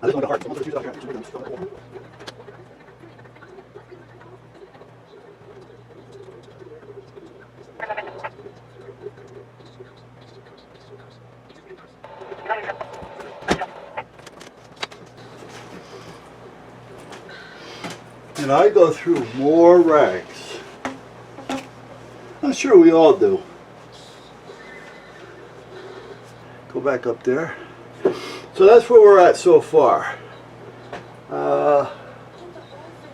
And I go through more rags. I'm sure we all do. Go back up there. So that's where we're at so far. Now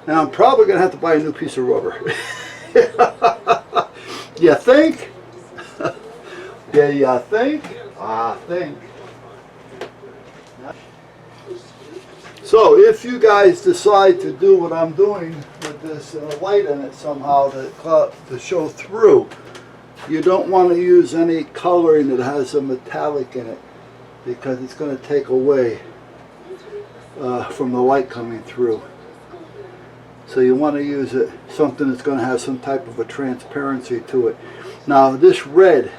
I'm probably going to have to buy a new piece of rubber. You think? Yeah, you think? I think. So if you guys decide to do what I'm doing with this and a light in it somehow to show through, you don't want to use any coloring that has a metallic in it, because it's going to take away from the light coming through. So you want to use something that's going to have some type of a transparency to it. Now this red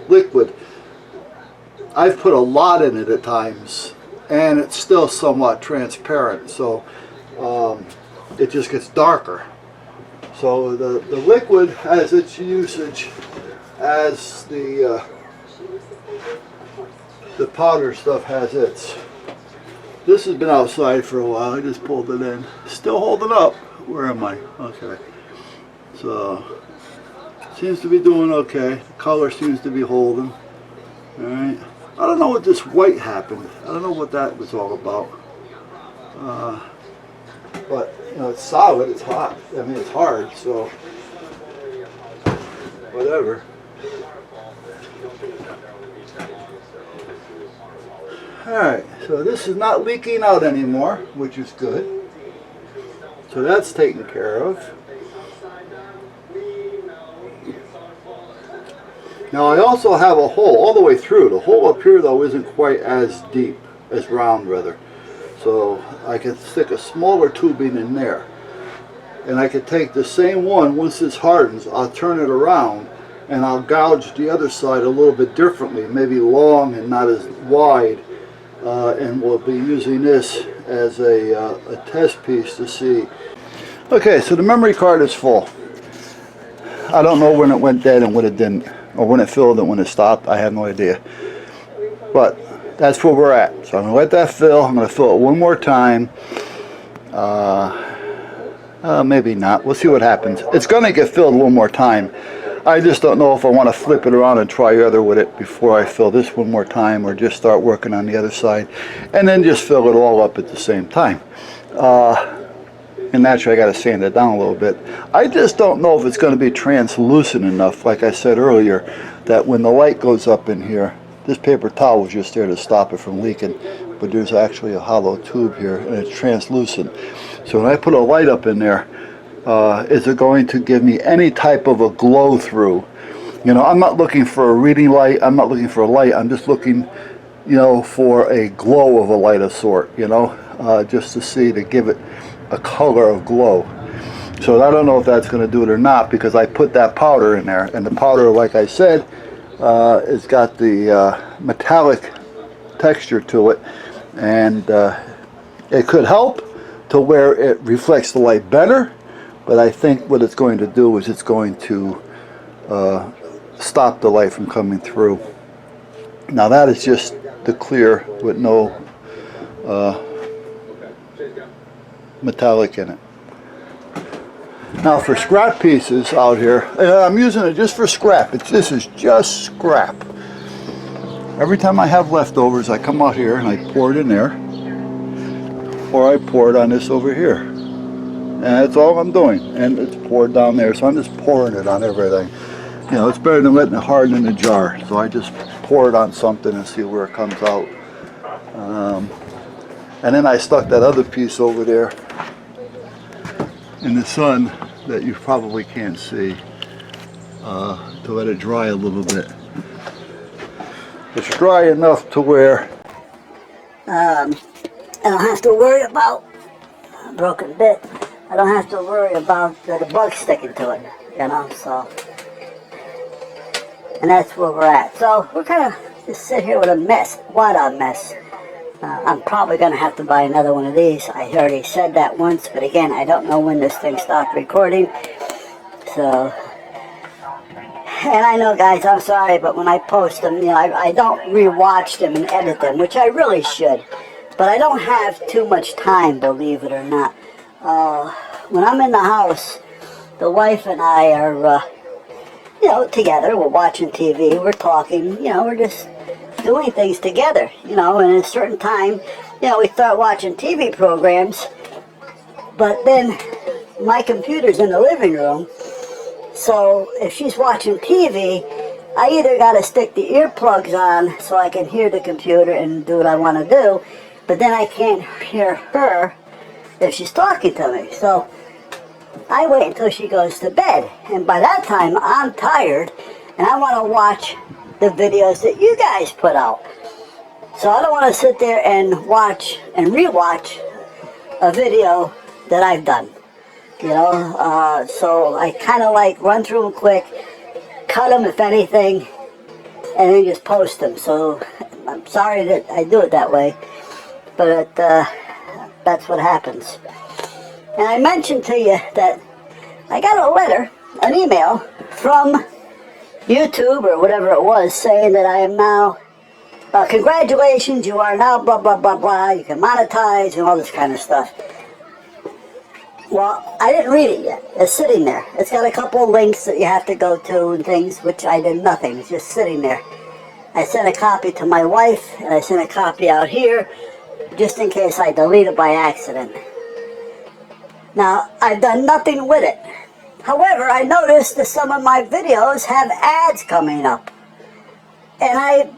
liquid, I've put a lot in it at times, and it's still somewhat transparent, so it just gets darker. So the liquid has its usage as the powder stuff has its. This has been outside for a while. I just pulled it in. Still holding up. Where am I? Okay. So seems to be doing okay. The color seems to be holding. All right. I don't know what this white happened. I don't know what that was all about. But you know, it's solid. It's hot. I mean, it's hard. So whatever. Alright, so this is not leaking out anymore, which is good. So that's taken care of. Now I also have a hole all the way through. The hole up here though isn't quite as deep, as round rather. So I can stick a smaller tubing in there. And I could take the same one, once this hardens, I'll turn it around and I'll gouge the other side a little bit differently, maybe long and not as wide. And we'll be using this as a test piece to see. Okay, so the memory card is full. I don't know when it went dead and when it didn't, or when it filled and when it stopped. I have no idea. But that's where we're at. So I'm going to let that fill. I'm going to fill it one more time. Maybe not. We'll see what happens. It's going to get filled one more time. I just don't know if I want to flip it around and try other with it before I fill this one more time, or just start working on the other side and then just fill it all up at the same time. And naturally I got to sand it down a little bit. I just don't know if it's going to be translucent enough, like I said earlier, that when the light goes up in here, this paper towel was just there to stop it from leaking, but there's actually a hollow tube here and it's translucent. So when I put a light up in there, is it going to give me any type of a glow through? You know, I'm not looking for a reading light. I'm not looking for a light. I'm just looking, you know, for a glow of a light of sort, you know, just to see, to give it a color of glow. So I don't know if that's going to do it or not, because I put that powder in there, and the powder, like I said, it's got the metallic texture to it, and it could help to where it reflects the light better. But I think what it's going to do is it's going to stop the light from coming through. Now that is just the clear with no metallic in it. Now for scrap pieces out here, I'm using it just for scrap. This is just scrap. Every time I have leftovers, I come out here and I pour it in there, or I pour it on this over here. And that's all I'm doing, and it's poured down there, so I'm just pouring it on everything. You know, it's better than letting it harden in a jar, so I just pour it on something and see where it comes out. And then I stuck that other piece over there in the sun that you probably can't see, to let it dry a little bit. It's dry enough to where I don't have to worry about a broken bit. I don't have to worry about the bug sticking to it, you know, so. And that's where we're at. So we're kind of just sit here with a mess. What a mess. I'm probably going to have to buy another one of these. I already said that once, but again, I don't know when this thing stopped recording. So, and I know, guys, I'm sorry, but when I post them, you know, I don't rewatch them and edit them, which I really should. But I don't have too much time, believe it or not. When I'm in the house, the wife and I are, you know, together. We're watching TV, we're talking, you know, we're just doing things together, you know, and at a certain time, you know, we start watching TV programs, but then my computer's in the living room, so if she's watching TV, I either got to stick the earplugs on so I can hear the computer and do what I want to do, but then I can't hear her if she's talking to me, so I wait until she goes to bed, and by that time, I'm tired, and I want to watch the videos that you guys put out. So I don't want to sit there and watch and rewatch a video that I've done, you know. So I kind of like run through them quick, cut them if anything, and then just post them. So I'm sorry that I do it that way, but that's what happens. And I mentioned to you that I got a letter, an email from YouTube or whatever it was, saying that I am now, congratulations, you are now blah blah blah blah, you can monetize and all this kind of stuff. Well, I didn't read it yet. It's sitting there. It's got a couple of links that you have to go to and things, which I did nothing. It's just sitting there. I sent a copy to my wife, and I sent a copy out here, just in case I delete it by accident. Now, I've done nothing with it. However, I noticed that some of my videos have ads coming up. And I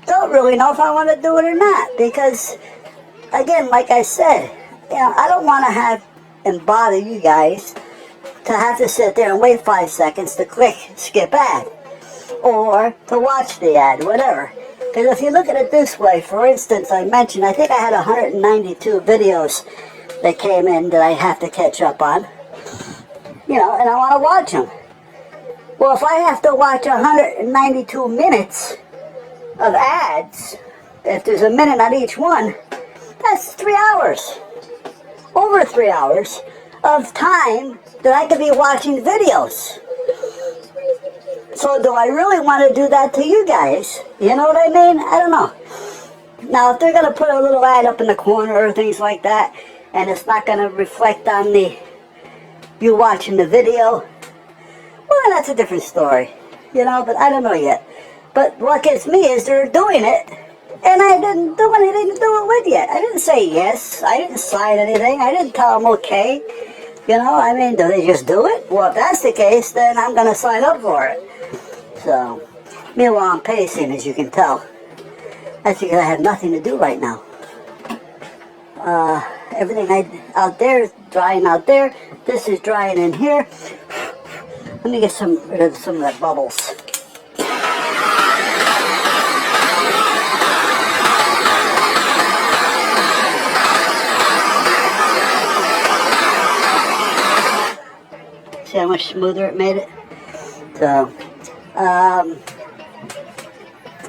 don't really know if I want to do it or not. Because, again, like I said, you know, I don't want to have and bother you guys to have to sit there and wait 5 seconds to click skip ad. Or to watch the ad, whatever. Because if you look at it this way, for instance, I mentioned, I think I had 192 videos that came in that I have to catch up on. You know, and I want to watch them. Well, if I have to watch 192 minutes of ads, if there's a minute on each one, that's 3 hours. Over 3 hours of time that I could be watching videos. So do I really want to do that to you guys? You know what I mean? I don't know. Now, if they're going to put a little ad up in the corner or things like that, and it's not going to reflect on you watching the video, well, then that's a different story, you know, but I don't know yet. But what gets me is they're doing it, and I didn't do anything to do it with yet. I didn't say yes, I didn't sign anything, I didn't tell them okay, you know, I mean, do they just do it? Well, if that's the case, then I'm going to sign up for it. So, meanwhile, I'm pacing, as you can tell. That's because I have nothing to do right now. Everything out there is drying out there. This is drying in here. Let me get rid of some of that bubbles. See how much smoother it made it?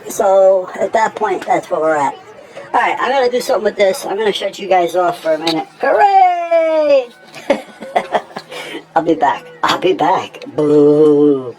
So at that point, that's where we're at. Alright, I'm going to do something with this. I'm going to shut you guys off for a minute. Hooray! I'll be back. Boo.